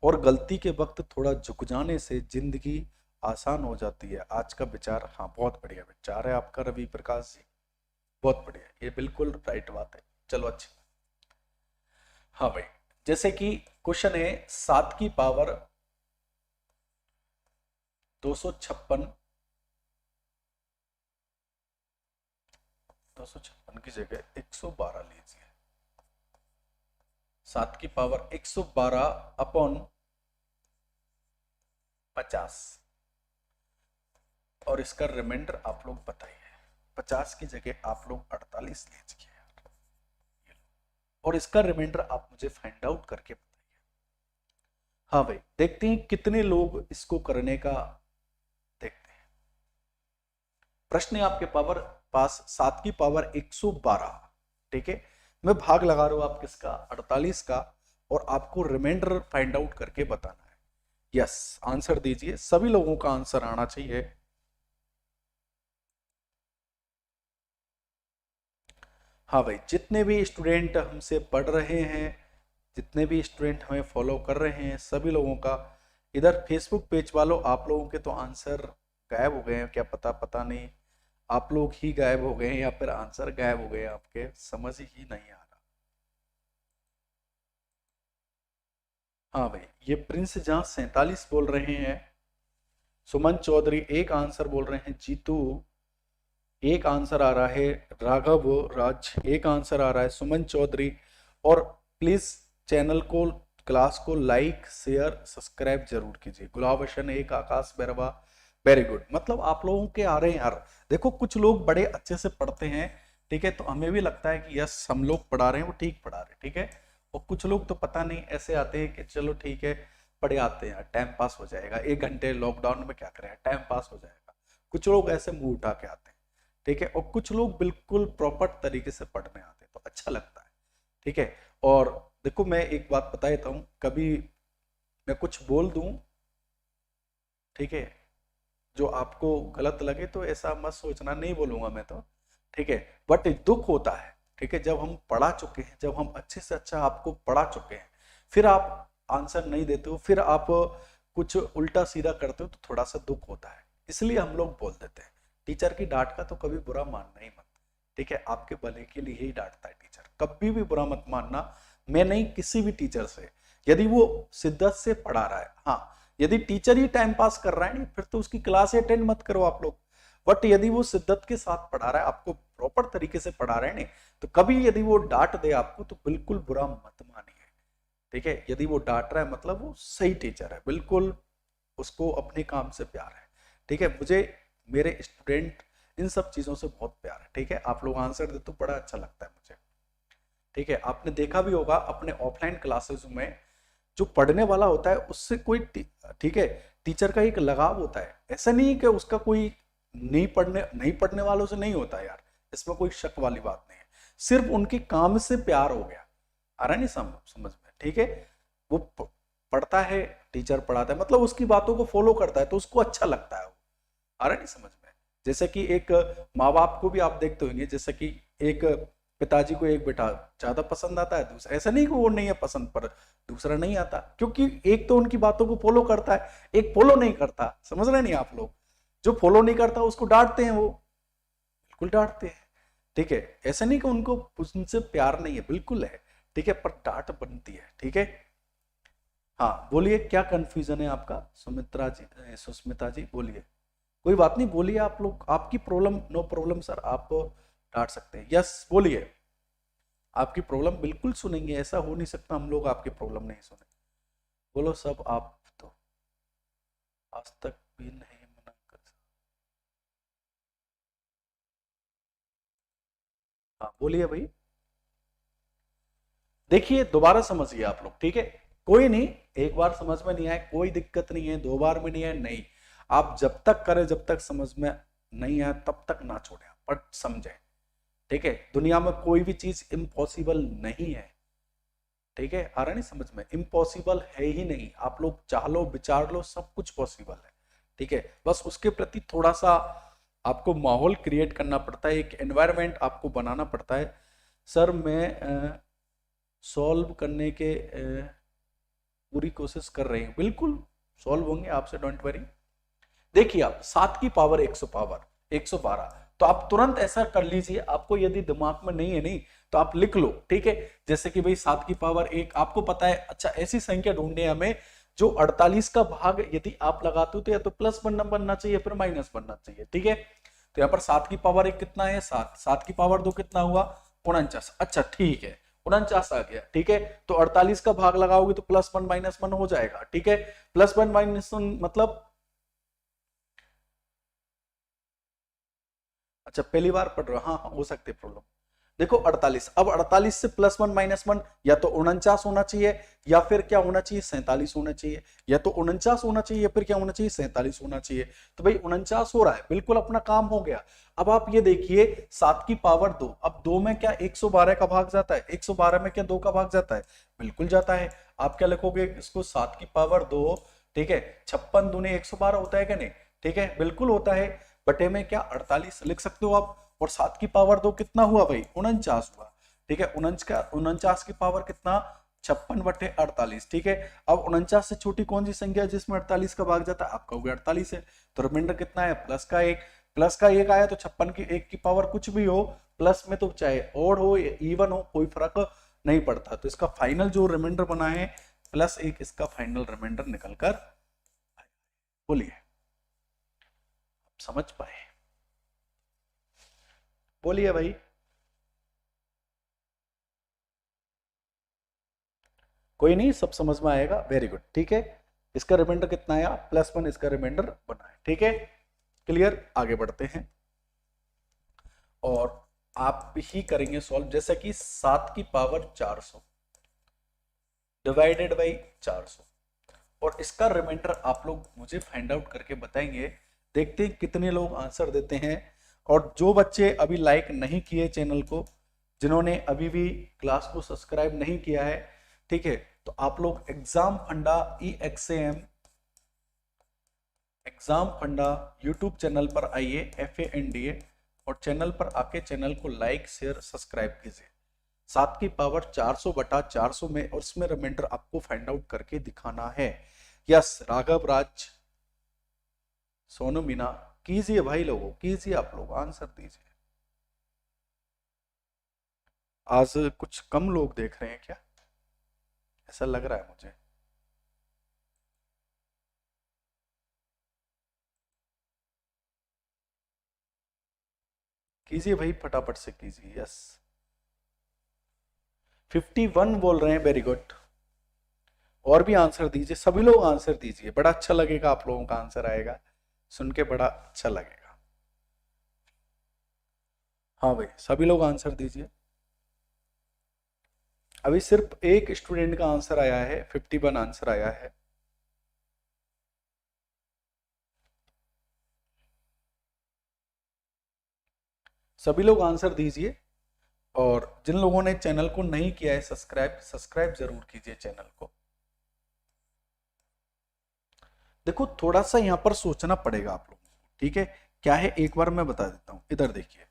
और गलती के वक्त थोड़ा झुक जाने से जिंदगी आसान हो जाती है। आज का विचार, हाँ बहुत बढ़िया विचार है आपका रवि प्रकाश जी, बहुत बढ़िया, ये बिल्कुल राइट बात है। चलो अच्छा, हाँ भाई, जैसे कि क्वेश्चन है 7 की पावर 256, 256 की जगह 112 लीजिए। 7 की पावर 112/50, और इसका रिमाइंडर आप लोग बताइए। 50 की जगह आप लोग 48 लीजिए, और इसका रिमाइंडर आप मुझे फाइंड आउट करके बताइए। हाँ भाई, देखते हैं कितने लोग इसको करने का, देखते हैं। प्रश्न है आपके पास 7 की पावर 112, ठीक है। मैं भाग लगा रहा हूं आप किसका, 48 का, और आपको रिमाइंडर फाइंड आउट करके बताना है। यस, आंसर दीजिए, सभी लोगों का आंसर आना चाहिए। हाँ भाई, जितने भी स्टूडेंट हमसे पढ़ रहे हैं, जितने भी स्टूडेंट हमें फॉलो कर रहे हैं, सभी लोगों का, इधर फेसबुक पेज वालों, आप लोगों के तो आंसर गायब हो गए हैं, क्या पता, पता नहीं आप लोग ही गायब हो गए हैं या फिर आंसर गायब हो गए, आपके समझ ही नहीं आ रहा। हाँ भाई, ये प्रिंस जहां 47 बोल रहे हैं, सुमन चौधरी एक आंसर बोल रहे हैं, जीतू एक आंसर आ रहा है, राघव राज एक आंसर आ रहा है, सुमन चौधरी। और प्लीज चैनल को, क्लास को लाइक शेयर सब्सक्राइब जरूर कीजिए। गुलाब हसन एक, आकाश बैरवा, वेरी गुड। मतलब आप लोगों के आ रहे हैं यार, देखो कुछ लोग बड़े अच्छे से पढ़ते हैं, ठीक है, तो हमें भी लगता है कि यस हम लोग पढ़ा रहे हैं, वो ठीक पढ़ा रहे हैं, ठीक है। और कुछ लोग तो पता नहीं ऐसे आते हैं कि चलो ठीक है पढ़े आते हैं, टाइम पास हो जाएगा, 1 घंटे लॉकडाउन में क्या करें, टाइम पास हो जाएगा। कुछ लोग ऐसे मुंह उठा के आते हैं, ठीक है, और कुछ लोग बिल्कुल प्रॉपर तरीके से पढ़ने आते हैं, तो अच्छा लगता है, ठीक है। और देखो मैं एक बात बता देता हूँ, कभी मैं कुछ बोल दूं, ठीक है, जो आपको गलत लगे तो ऐसा मत सोचना, नहीं बोलूंगा मैं तो, ठीक है। बट दुख होता है, ठीक है, जब हम पढ़ा चुके हैं, जब हम अच्छे से अच्छा आपको पढ़ा चुके हैं, फिर आप आंसर नहीं देते हो, फिर आप कुछ उल्टा सीधा करते हो, तो थोड़ा सा दुख होता है, इसलिए हम लोग बोल देते हैं। टीचर की डांट का तो कभी बुरा मानना ही मत, ठीक है, आपके भले के लिए ही डांटता है टीचर, कभी भी बुरा मत मानना। मैं नहीं, किसी भी टीचर से, यदि वो शिद्दत से पढ़ा रहा है, हाँ, यदि टीचर ही टाइम पास कर रहा है ना, फिर तो उसकी क्लास अटेंड मत करो आप लोग। बट यदि वो शिद्दत के साथ पढ़ा रहा है, आपको प्रॉपर तरीके से पढ़ा रहे हैं ना, तो कभी यदि वो डांट दे आपको तो बिल्कुल बुरा मत मानिए, ठीक है। यदि वो डांट रहा है मतलब वो सही टीचर है, बिल्कुल उसको अपने काम से प्यार है, ठीक है। मुझे मेरे स्टूडेंट इन सब चीजों से बहुत प्यार है, ठीक है। आप लोग आंसर दे तो बड़ा अच्छा लगता है मुझे, ठीक है। आपने देखा भी होगा अपने ऑफलाइन क्लासेस में, जो पढ़ने वाला होता है उससे कोई ठीक है, टीचर का एक लगाव होता है, ऐसा नहीं कि उसका कोई नहीं पढ़ने वालों से नहीं होता है यार, इसमें कोई शक वाली बात नहीं है, सिर्फ उनके काम से प्यार हो गया, आ रहा नहीं समझ में, ठीक है। वो पढ़ता है, टीचर पढ़ाता है, मतलब उसकी बातों को फॉलो करता है, तो उसको अच्छा लगता है वो, आ रहा नहीं समझ में। जैसे कि एक माँ बाप को भी आप देखते होंगे, जैसे कि एक पिताजी को एक बेटा ज्यादा पसंद आता है, दूसरा, ऐसा नहीं कि वो नहीं है पसंद, पर दूसरा नहीं आता, क्योंकि एक तो उनकी बातों को फॉलो करता है, एक फॉलो नहीं करता, समझ रहे नहीं आप लोग। जो फॉलो नहीं करता उसको डांटते हैं, वो बिल्कुल डांटते हैं, ठीक है। ऐसा नहीं कि उनको उनसे प्यार नहीं है, बिल्कुल है, ठीक है, पर डांट बनती है, ठीक है। हाँ बोलिए, क्या कंफ्यूजन है आपका, सुमित्रा जी, सुस्मिता जी बोलिए। कोई बात नहीं, बोलिए आप लोग, आपकी प्रॉब्लम, नो प्रॉब्लम सर, आप डांट सकते हैं, यस बोलिए। आपकी प्रॉब्लम बिल्कुल सुनेंगे, ऐसा हो नहीं सकता हम लोग आपकी प्रॉब्लम नहीं सुने। बोलो सब, आप तो आज तक भी नहीं मना कर। हाँ बोलिए भाई। देखिए दोबारा समझिए आप लोग, ठीक है, कोई नहीं, एक बार समझ में नहीं आए कोई दिक्कत नहीं है, 2 बार में नहीं है, नहीं, आप जब तक करें, जब तक समझ में नहीं आए तब तक ना छोड़ें, पर समझें, ठीक है। दुनिया में कोई भी चीज इम्पॉसिबल नहीं है, ठीक है, आ रहा नहीं समझ में, इम्पॉसिबल है ही नहीं, आप लोग चाह लो विचार लो, सब कुछ पॉसिबल है, ठीक है। बस उसके प्रति थोड़ा सा आपको माहौल क्रिएट करना पड़ता है, एक एनवायरनमेंट आपको बनाना पड़ता है। सर मैं सॉल्व करने के पूरी कोशिश कर रही हूँ, बिल्कुल सॉल्व होंगे आपसे, डोंट वरी। देखिए आप 7 की पावर 100 पावर 112, तो आप तुरंत ऐसा कर लीजिए, आपको यदि दिमाग में नहीं है, नहीं तो आप लिख लो, ठीक है। जैसे कि भाई 7 की पावर 1 आपको पता है, अच्छा ऐसी संख्या ढूंढनी है हमें जो 48 का भाग यदि आप लगाते हो तो या तो प्लस बनना चाहिए, फिर माइनस बनना चाहिए, ठीक है। तो यहाँ पर 7 की पावर 1 कितना है, 7, 7 की पावर 2 कितना हुआ, 49, अच्छा ठीक है, 49 आ गया, ठीक है। तो 48 का भाग लगाओगे तो +1 -1 हो जाएगा, ठीक है। +1 -1 मतलब, अच्छा पहली बार पढ़ रहे हो, हाँ हाँ हो सकती है प्रॉब्लम, देखो 48, अब 48 से +1 -1 या तो 49 होना चाहिए या फिर क्या होना चाहिए 47 होना चाहिए, या तो 49 होना चाहिए या फिर क्या होना चाहिए 47 होना चाहिए। तो भाई 49 हो रहा है, बिल्कुल अपना काम हो गया। अब आप ये देखिए 7 की पावर 2, अब 2 में क्या 112 का भाग जाता है, 112 में क्या 2 का भाग जाता है, बिल्कुल जाता है। आप क्या लिखोगे इसको 7 की पावर 2, ठीक है, 56 दूने 112 होता है क्या नहीं, ठीक है बिल्कुल होता है, बटे में क्या 48 लिख सकते हो आप। और 7 की पावर 2 कितना हुआ भाई 49 हुआ, ठीक है, 49 की पावर कितना 56/48, ठीक है। अब 49 से छोटी कौन सी संख्या है जिसमें 48 का भाग जाता है, आपका हो गया 48 है। तो रिमाइंडर कितना है +1, +1 आया तो 56 की 1 की पावर कुछ भी हो, प्लस में तो चाहे ऑड हो या इवन हो कोई फर्क नहीं पड़ता। तो इसका फाइनल जो रिमाइंडर बना है +1, इसका फाइनल रिमाइंडर निकल कर, बोलिए समझ पाए, बोलिए भाई। कोई नहीं, सब समझ में आएगा, वेरी गुड, ठीक है। इसका रिमाइंडर कितना आया +1, इसका रिमाइंडर बना है, ठीक है, क्लियर। आगे बढ़ते हैं और आप ही करेंगे सॉल्व, जैसे कि 7 की पावर 400 डिवाइडेड बाई 400, और इसका रिमाइंडर आप लोग मुझे फाइंड आउट करके बताएंगे। देखते हैं कितने लोग आंसर देते हैं। और जो बच्चे अभी लाइक नहीं किए चैनल को, जिन्होंने अभी भी क्लास को सब्सक्राइब नहीं किया है, ठीक है, तो आप लोग एग्जाम फंडा EXAM एग्जाम फंडा यूट्यूब चैनल पर आइए, FANDA, और चैनल पर आके चैनल को लाइक शेयर सब्सक्राइब कीजिए। 7 की पावर 400 बटा 400 में, और इसमें रिमाइंडर आपको फाइंड आउट करके दिखाना है। यस राघव राज, सोनू मीना, कीजिए भाई, लोगों कीजिए, आप लोग आंसर दीजिए। आज कुछ कम लोग देख रहे हैं क्या, ऐसा लग रहा है मुझे। कीजिए भाई, फटाफट से कीजिए। यस 51 बोल रहे हैं, वेरी गुड। और भी आंसर दीजिए, सभी लोग आंसर दीजिए, बड़ा अच्छा लगेगा, आप लोगों का आंसर आएगा सुन के, बड़ा अच्छा लगेगा। हाँ भाई सभी लोग आंसर दीजिए। अभी सिर्फ एक स्टूडेंट का आंसर आया है, 51 आंसर आया है। सभी लोग आंसर दीजिए, और जिन लोगों ने चैनल को नहीं किया है सब्सक्राइब, सब्सक्राइब जरूर कीजिए चैनल को। देखो थोड़ा सा यहाँ पर सोचना पड़ेगा आप लोगों को, ठीक है, क्या है एक बार मैं बता देता हूँ। इधर देखिए,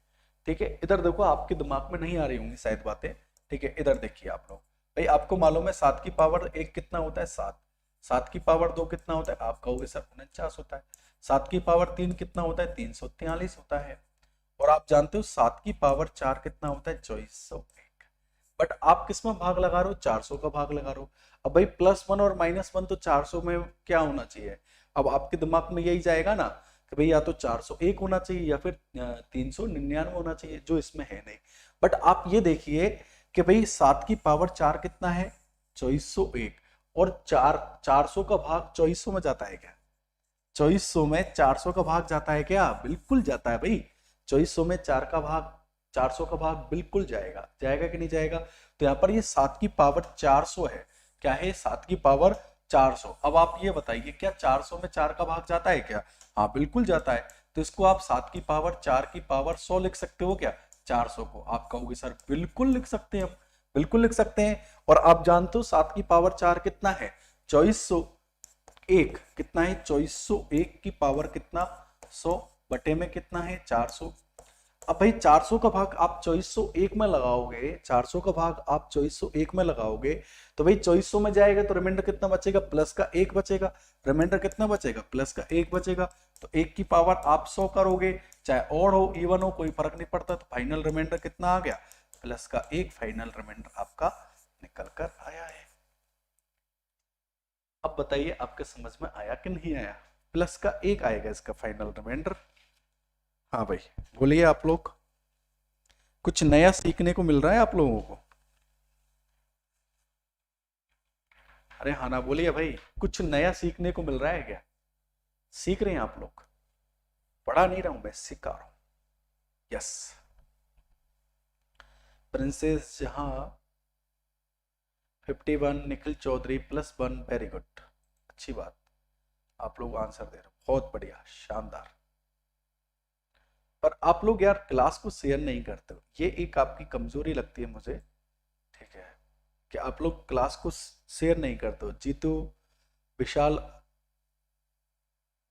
ठीक है, इधर देखो, आपके दिमाग में नहीं आ रही होंगी शायद बातें, ठीक है, इधर देखिए आप लोग। भाई आपको मालूम है 7 की पावर 1 कितना होता है 7, 7 की पावर 2 कितना होता है, आप कहोगे सर 49 होता है। 7 की पावर 3 कितना होता है 343 होता है। और आप जानते हो 7 की पावर 4 कितना होता है 2401। बट आप किस में भाग लगा रहे हो, 400 का भाग लगा रहे हो। अब भाई +1 और -1 तो 400 में क्या होना चाहिए, अब आपके दिमाग में यही जाएगा ना कि भाई या तो 401 होना चाहिए या फिर 399 होना चाहिए, जो इसमें है नहीं। बट आप ये देखिए कि भाई 7 की पावर 4 कितना है 2401, और 400 का भाग 2400 में जाता है क्या, 2400 में 400 का भाग जाता है क्या, बिल्कुल जाता है भाई। 2400 में 4 का भाग 400 का भाग बिल्कुल जाएगा, जाएगा कि नहीं जाएगा। तो यहाँ पर ये 7 की पावर 400 है, क्या है 7 की पावर 400। अब आप ये बताइए क्या 400 में 4 का भाग जाता है क्या, हाँ बिल्कुल जाता है। तो इसको आप 7 की पावर 4 की पावर 100 लिख सकते हो क्या, 400 को। आप कहोगे सर बिल्कुल लिख सकते हैं, बिल्कुल लिख सकते हैं। और आप जानते हो 7 की पावर 4 कितना है 2401, कितना है 2401 की पावर कितना 100 बटे में कितना है 400। अब भाई 400 का भाग आप 2401 में लगाओगे, 400 का भाग आप 2401 में लगाओगे, तो भाई 2400 में जाएगा तो रिमाइंडर कितना बचेगा, प्लस का 1 बचेगा। रिमाइंडर कितना बचेगा, प्लस का 1 बचेगा। तो 1 की पावर आप 100 करोगे, चाहे ऑड हो इवन हो कोई फर्क नहीं पड़ता। तो फाइनल रिमाइंडर कितना आ गया, प्लस का 1 फाइनल रिमाइंडर आपका निकल कर आया है। अब बताइए आपके समझ में आया कि नहीं आया, प्लस का 1 आएगा इसका फाइनल रिमाइंडर। हाँ भाई बोलिए आप लोग, कुछ नया सीखने को मिल रहा है आप लोगों को। अरे हाँ ना बोलिए भाई, कुछ नया सीखने को मिल रहा है क्या, सीख रहे हैं आप लोग, पढ़ा नहीं रहा हूं मैं, सिखा रहा हूं। यस प्रिंसेस जहां 51, निखिल चौधरी +1, वेरी गुड, अच्छी बात, आप लोग आंसर दे रहे हो, बहुत बढ़िया, शानदार। पर आप लोग यार क्लास को शेयर नहीं करते हो, ये एक आपकी कमजोरी लगती है मुझे, ठीक है, कि आप लोग क्लास को शेयर नहीं करते हो। जीतू, विशाल,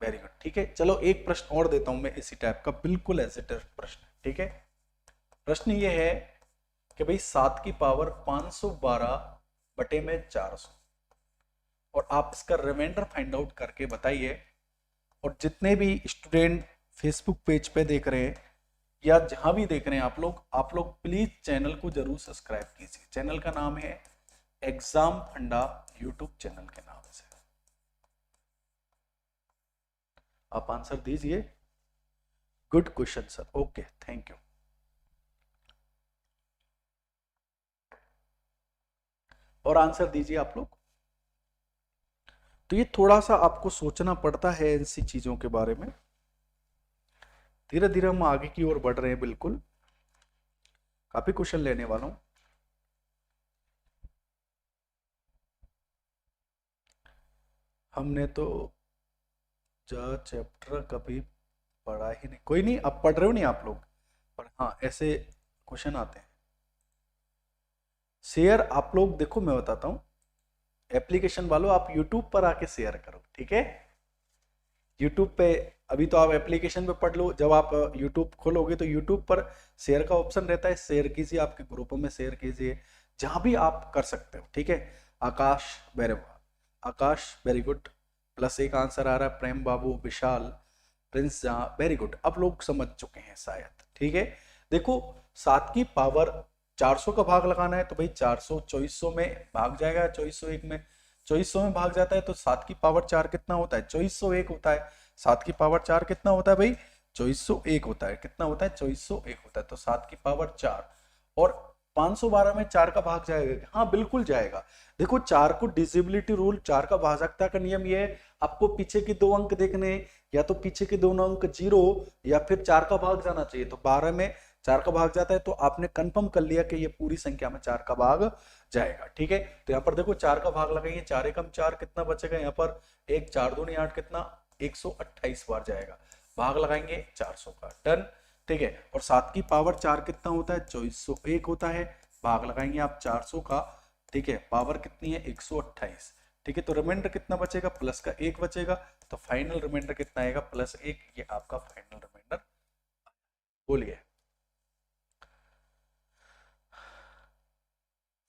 वेरी गुड, ठीक है। चलो एक प्रश्न और देता हूं मैं इसी टाइप का, बिल्कुल ऐसे प्रश्न, ठीक है। प्रश्न ये है कि भाई 7 की पावर 512 बटे में 400, और आप इसका रिमाइंडर फाइंड आउट करके बताइए। और जितने भी स्टूडेंट फेसबुक पेज पे देख रहे हैं या जहां भी देख रहे हैं आप लोग प्लीज चैनल को जरूर सब्सक्राइब कीजिए। चैनल का नाम है एग्जाम फंडा, यूट्यूब चैनल के नाम से। आप आंसर दीजिए। Good question sir, okay, thank you. और आंसर दीजिए आप लोग। तो ये थोड़ा सा आपको सोचना पड़ता है ऐसी चीजों के बारे में। धीरे धीरे हम आगे की ओर बढ़ रहे हैं, बिल्कुल काफी क्वेश्चन लेने वाला हूं। हमने तो चैप्टर कभी पढ़ा ही नहीं, कोई नहीं, आप पढ़ रहे हो नहीं आप लोग, पर हाँ ऐसे क्वेश्चन आते हैं। शेयर आप लोग देखो, मैं बताता हूं, एप्लीकेशन वालों आप यूट्यूब पर आके शेयर करो, ठीक है। यूट्यूब पे अभी तो आप एप्लीकेशन पे पढ़ लो, जब आप यूट्यूब खोलोगे तो यूट्यूब पर शेयर का ऑप्शन रहता है, शेयर कीजिए, आपके ग्रुपों में शेयर कीजिए, जहां भी आप कर सकते हो, ठीक है। आकाश, आकाश वेरी गुड, +1 आंसर आ रहा है। प्रेम बाबू, विशाल, प्रिंस जहां, वेरी गुड, अब लोग समझ चुके हैं शायद, ठीक है। देखो 7 की पावर 400 का भाग लगाना है, तो भाई 400 2400 में भाग जाएगा, 2401 में, 2400 में भाग जाता है, तो 7 की पावर 4 कितना होता है, 2401 होता है। 7 की पावर 4 कितना होता है भाई, 2401 होता है, कितना होता है, 2401 होता है, तो 7 की पावर 4, और 512 में 4 का भाग जाएगा, हाँ बिल्कुल जाएगा। देखो 4 को डिजिबिलिटी रूल, 4 का भाजकता का नियम ये है, आपको पीछे के 2 अंक देखने, या तो पीछे के दोनों अंक 0 या फिर 4 का भाग जाना चाहिए, तो 12 में 4 का भाग जाता है, तो आपने कंफर्म कर लिया कि ये पूरी संख्या में 4 का भाग जाएगा, ठीक है। तो यहाँ पर देखो 4 का भाग लगाइए, 4 एकम 4, कितना बचेगा यहाँ पर, 1 4 दूनी 8, कितना 128 बार जाएगा, भाग लगाएंगे 400 का, डन, ठीक है। और 7 की पावर 4 कितना होता है, 2401 होता है, भाग लगाएंगे आप 400 का, ठीक है, पावर कितनी है 128, ठीक है। तो रिमाइंडर कितना बचेगा, प्लस का 1 बचेगा, तो फाइनल रिमाइंडर कितना आएगा, +1, ये आपका फाइनल रिमाइंडर। बोलिए,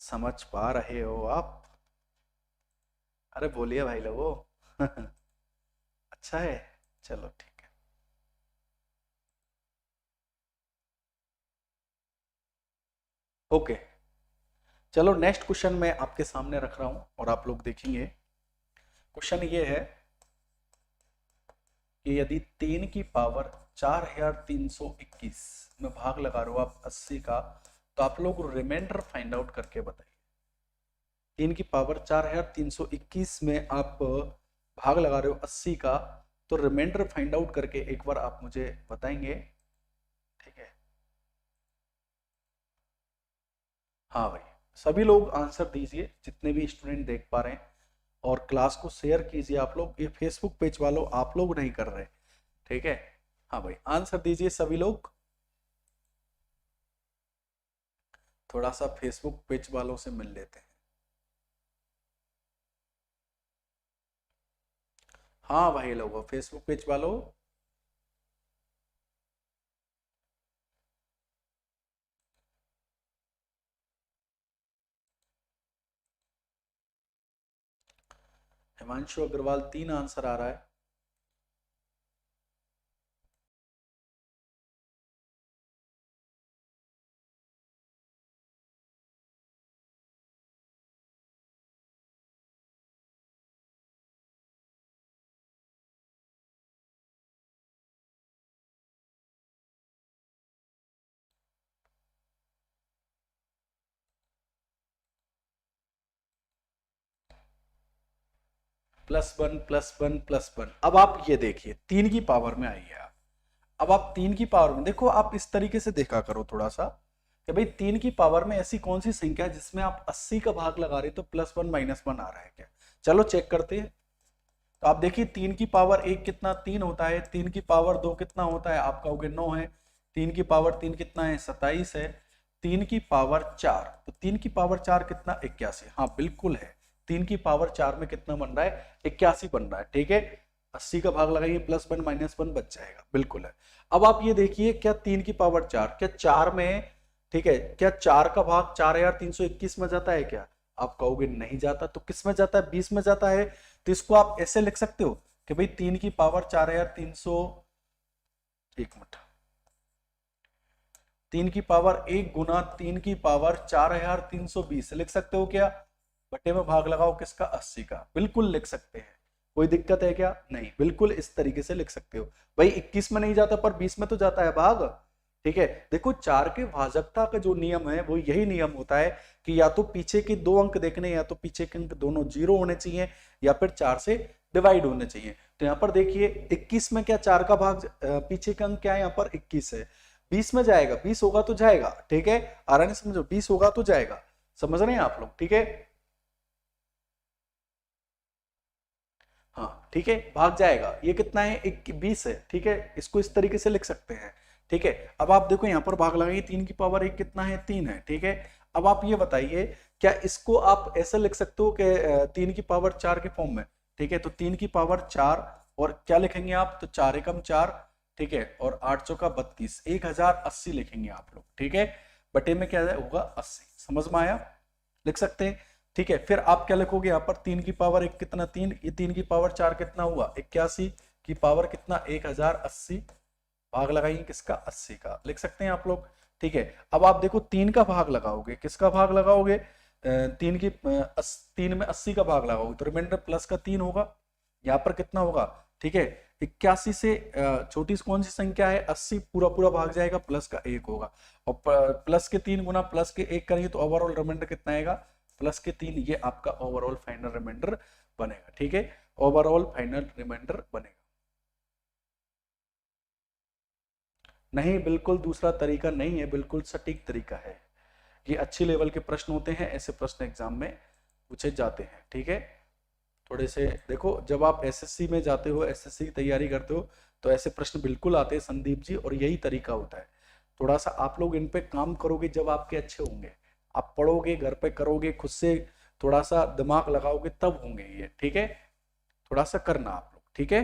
समझ पा रहे हो आप? अरे बोलिए भाई लोगो। अच्छा है, चलो ठीक है। ओके, चलो नेक्स्ट क्वेश्चन मैं आपके सामने रख रहा हूं और आप लोग देखेंगे। क्वेश्चन ये है कि यदि 3 की पावर 4321 में भाग लगा रहे हो आप 80 का, तो आप लोग रिमाइंडर फाइंड आउट करके बताइए। 3 की पावर 4321 में आप भाग लगा रहे हो 80 का, तो रिमाइंडर फाइंड आउट करके एक बार आप मुझे बताएंगे, ठीक है। हाँ भाई, सभी लोग आंसर दीजिए, जितने भी स्टूडेंट देख पा रहे हैं, और क्लास को शेयर कीजिए आप लोग, ये फेसबुक पेज वालों आप लोग नहीं कर रहे, ठीक है। हाँ भाई, आंसर दीजिए सभी लोग। थोड़ा सा फेसबुक पेज वालों से मिल लेते हैं। हाँ भाई लोगों, फेसबुक पेज वालों, हिमांशु अग्रवाल 3 आंसर आ रहा है। +1 +1 +1, अब आप ये देखिए 3 की पावर में आई है। अब आप 3 की पावर में देखो, आप इस तरीके से देखा करो थोड़ा सा, कि भाई 3 की पावर में ऐसी कौन सी संख्या है जिसमें आप 80 का भाग लगा रहे तो +1 -1 आ रहा है क्या। चलो चेक करते हैं। तो आप देखिए 3 की पावर 1 कितना 3 होता है, 3 की पावर 2 कितना होता है, आप कहोगे 9 है, 3 की पावर 3 कितना है 27 है, 3 की पावर 4, तो 3 की पावर 4 कितना 81, हाँ बिल्कुल है, 3 की पावर 4 में कितना बन रहा है 81 बन रहा है, ठीक है। 80 का भाग लगाइए +1 -1 बच जाएगा, बिल्कुल है। अब आप ये देखिए क्या 3 की पावर 4 क्या 4 में, ठीक है, क्या 4 का भाग 4321 में जाता है क्या, आप कहोगे नहीं जाता, तो किस में जाता है 20 में जाता है। तो इसको आप ऐसे लिख सकते हो कि भाई 3 की पावर 4300, एक मिनट, 3 की पावर 1 गुना 3 की पावर 4320 लिख सकते हो क्या, बटे में भाग लगाओ किसका 80 का, बिल्कुल लिख सकते हैं, कोई दिक्कत है क्या, नहीं, बिल्कुल इस तरीके से लिख सकते हो। भाई 21 में नहीं जाता पर 20 में तो जाता है भाग, ठीक है। देखो 4 के भाजकता का जो नियम है वो यही नियम होता है कि या तो पीछे के 2 अंक देखने, या तो पीछे के अंक दोनों 0 होने चाहिए, या फिर 4 से डिवाइड होने चाहिए। तो यहाँ पर देखिए 21 में क्या 4 का भाग पीछे का अंक क्या है, यहाँ पर 21 है, 20 में जाएगा, 20 होगा तो जाएगा, ठीक है, आराम से समझो, 20 होगा तो जाएगा, समझ रहे हैं आप लोग, ठीक है। हाँ ठीक है, भाग जाएगा, ये कितना है 20 है, ठीक है, इसको इस तरीके से लिख सकते हैं, ठीक है। अब आप देखो यहाँ पर भाग लगाइए, 3 की पावर 1 कितना है 3 है, ठीक है। अब आप ये बताइए क्या इसको आप ऐसे लिख सकते हो कि 3 की पावर 4 के फॉर्म में, ठीक है। तो 3 की पावर 4 और क्या लिखेंगे आप, तो 4 एकम 4, ठीक है, और 8 चौका 32, 1080 लिखेंगे आप लोग, ठीक है, बटे में क्या होगा 80, समझ में आया, लिख सकते हैं, ठीक है। फिर आप क्या लिखोगे यहाँ पर 3 की पावर 1 कितना 3, ये 3 की पावर 4 कितना हुआ 81 की पावर कितना 1080, भाग लगाइए किसका 80 का, लिख सकते हैं आप लोग, ठीक है। अब आप देखो 3 का भाग लगाओगे, किसका भाग लगाओगे 3 में 80 का भाग लगाओगे तो रिमाइंडर प्लस का 3 होगा, यहाँ पर कितना होगा, ठीक है, 81 से छोटी कौन सी संख्या है 80, पूरा पूरा भाग जाएगा, प्लस का 1 होगा, और प्लस के 3 गुना प्लस के 1 करेंगे तो ओवरऑल रिमाइंडर कितना आएगा प्लस के 3, ये आपका ओवरऑल फाइनल रिमाइंडर बनेगा, ठीक है, ओवरऑल फाइनल रिमाइंडर बनेगा। नहीं, बिल्कुल दूसरा तरीका नहीं है, बिल्कुल सटीक तरीका है, ये अच्छे लेवल के प्रश्न होते हैं, ऐसे प्रश्न एग्जाम में पूछे जाते हैं, ठीक है। थोड़े से देखो, जब आप एसएससी में जाते हो, एसएससी की तैयारी करते हो, तो ऐसे प्रश्न बिल्कुल आते हैं संदीप जी, और यही तरीका होता है। थोड़ा सा आप लोग इन पे काम करोगे, जब आपके अच्छे होंगे, आप पढ़ोगे घर पे करोगे, खुद से थोड़ा सा दिमाग लगाओगे, तब होंगे ये, ठीक है, थोड़ा सा करना आप लोग, ठीक है,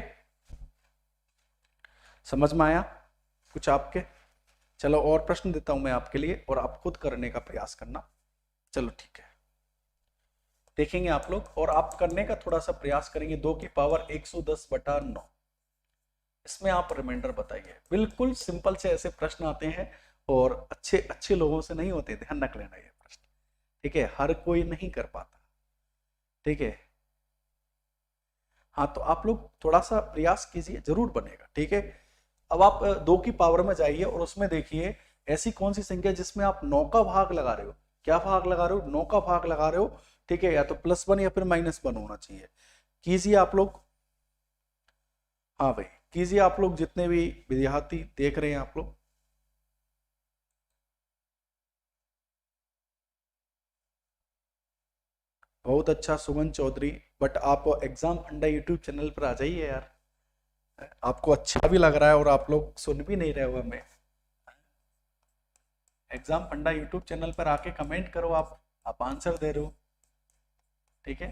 समझ में आया कुछ आपके। चलो और प्रश्न देता हूं मैं आपके लिए, और आप खुद करने का प्रयास करना, चलो ठीक है, देखेंगे आप लोग, और आप करने का थोड़ा सा प्रयास करेंगे। 2 की पावर 110/9, इसमें आप रिमाइंडर बताइए, बिल्कुल सिंपल से ऐसे प्रश्न आते हैं, और अच्छे अच्छे लोगों से नहीं होते, ध्यान रख लेना ये प्रश्न, ठीक है, हर कोई नहीं कर पाता, ठीक है। हाँ तो आप लोग थोड़ा सा प्रयास कीजिए, जरूर बनेगा, ठीक है। अब आप 2 की पावर में जाइए, और उसमें देखिए ऐसी कौन सी संख्या जिसमें आप 9 का भाग लगा रहे हो, क्या भाग लगा रहे हो 9 का भाग लगा रहे हो, ठीक है, या तो +1 या फिर -1 होना चाहिए, कीजिए आप लोग, हाँ भाई कीजिए आप लोग, जितने भी विद्यार्थी देख रहे हैं आप लोग, बहुत अच्छा सुमन चौधरी, बट आप एग्जाम फंडा यूट्यूब चैनल पर आ जाइए यार, आपको अच्छा भी लग रहा है और आप लोग सुन भी नहीं रहे हो हमें, एग्जाम फंडा यूट्यूब चैनल पर आके कमेंट करो, आप आंसर दे रहे हो, ठीक है,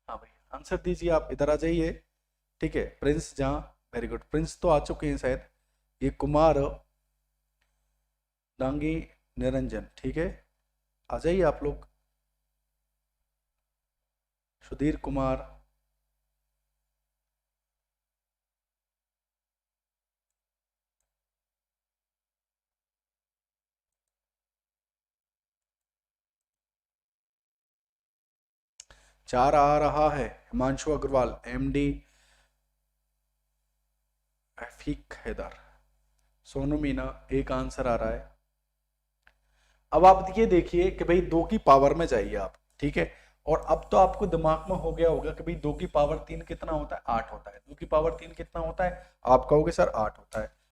हाँ भाई आंसर दीजिए, आप इधर आ जाइए, ठीक है। प्रिंस जहाँ, वेरी गुड, प्रिंस तो आ चुके हैं शायद, ये कुमार डांगी निरंजन, ठीक है, आ जाइए आप लोग, सुधीर कुमार, चार आ रहा है, हिमांशु अग्रवाल, MD रफीक हैदर, सोनू मीना, एक आंसर आ रहा है। अब आप ये देखिए कि भाई 2 की पावर में जाइए आप, ठीक है, और अब तो आपको दिमाग में हो गया होगा कि भाई 2 की पावर 3 कितना होता है 8 होता है, 2 की पावर 3 कितना होता है, आप कहोगे सर 8 होता है,